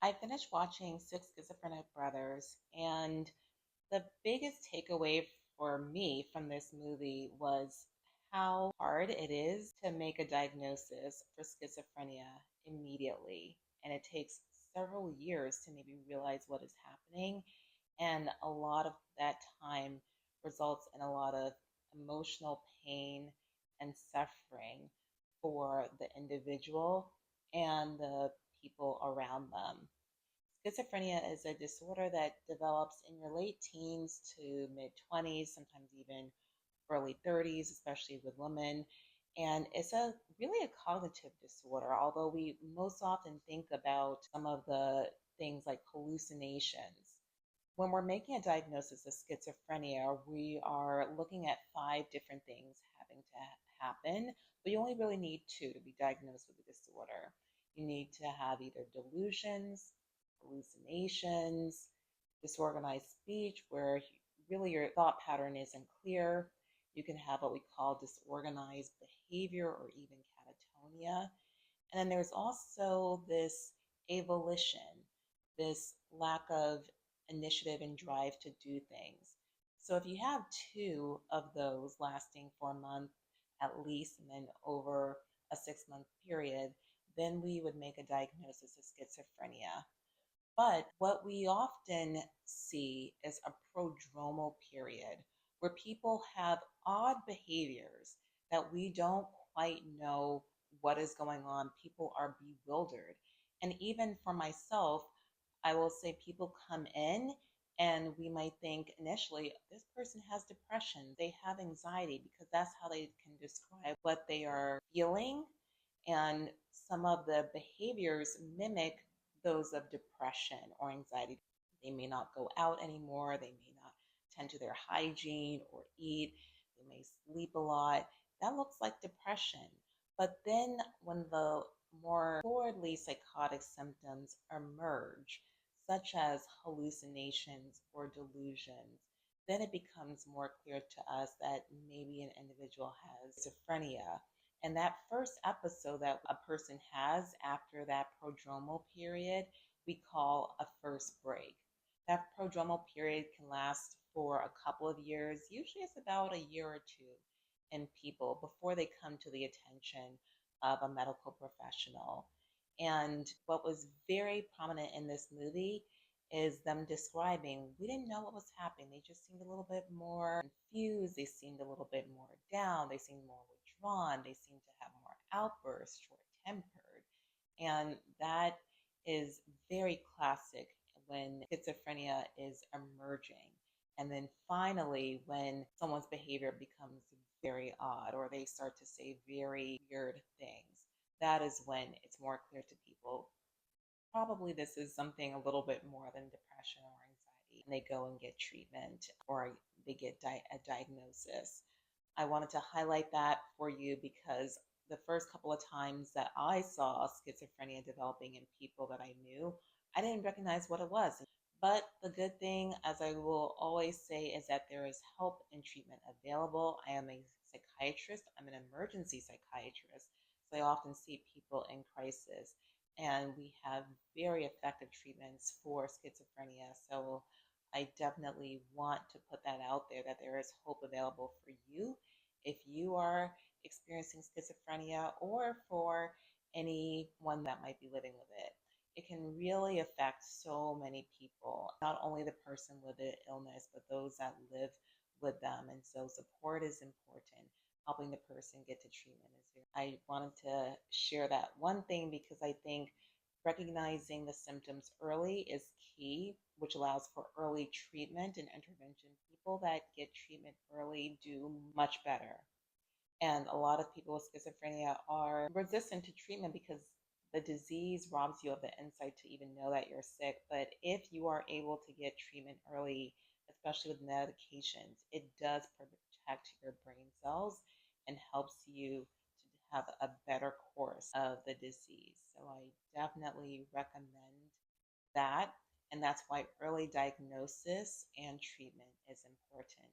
I finished watching Six Schizophrenic Brothers, and the biggest takeaway for me from this movie was how hard it is to make a diagnosis for schizophrenia immediately. And it takes several years to maybe realize what is happening. And a lot of that time results in a lot of emotional pain and suffering for the individual and the people around them. Schizophrenia is a disorder that develops in your late teens to mid 20s, sometimes even early 30s, especially with women. And it's a really a cognitive disorder, although we most often think about some of the things like hallucinations. When we're making a diagnosis of schizophrenia, we are looking at five different things having to happen, but you only really need two to be diagnosed with the disorder. You need to have either delusions, hallucinations, disorganized speech, where really your thought pattern isn't clear. You can have what we call disorganized behavior or even catatonia. And then there's also this avolition, this lack of initiative and drive to do things. So if you have two of those lasting for a month at least, and then over a 6 month period, then we would make a diagnosis of schizophrenia. But what we often see is a prodromal period where people have odd behaviors that we don't quite know what is going on. People are bewildered. And even for myself, I will say people come in and we might think initially this person has depression, they have anxiety, because that's how they can describe what they are feeling. And some of the behaviors mimic those of depression or anxiety. They may not go out anymore, they may not tend to their hygiene or eat, they may sleep a lot. That looks like depression. But then when the more forwardly psychotic symptoms emerge, such as hallucinations or delusions, then it becomes more clear to us that maybe an individual has schizophrenia. And that first episode that a person has after that prodromal period, we call a first break. That prodromal period can last for a couple of years. Usually it's about a year or two in people before they come to the attention of a medical professional. And what was very prominent in this movie is them describing we didn't know what was happening. They just seemed a little bit more confused. They seemed a little bit more down. They seemed more withdrawn. They seemed to have more outbursts, short tempered. And that is very classic when schizophrenia is emerging. And then finally, when someone's behavior becomes very odd or they start to say very weird things, that is when it's more clear to people probably this is something a little bit more than depression or anxiety. And they go and get treatment or they get a diagnosis. I wanted to highlight that for you because the first couple of times that I saw schizophrenia developing in people that I knew, I didn't recognize what it was. But the good thing, as I will always say, is that there is help and treatment available. I am a psychiatrist, I'm an emergency psychiatrist, so I often see people in crisis. And we have very effective treatments for schizophrenia. So I definitely want to put that out there that there is hope available for you if you are experiencing schizophrenia or for anyone that might be living with it. It can really affect so many people, not only the person with the illness, but those that live with them. And so support is important. Helping the person get to treatment is very. I wanted to share that one thing because I think recognizing the symptoms early is key, which allows for early treatment and intervention. People that get treatment early do much better. And a lot of people with schizophrenia are resistant to treatment because the disease robs you of the insight to even know that you're sick. But if you are able to get treatment early, especially with medications, it does protect your brain cells and helps you to have a better course of the disease. So I definitely recommend that. And that's why early diagnosis and treatment is important.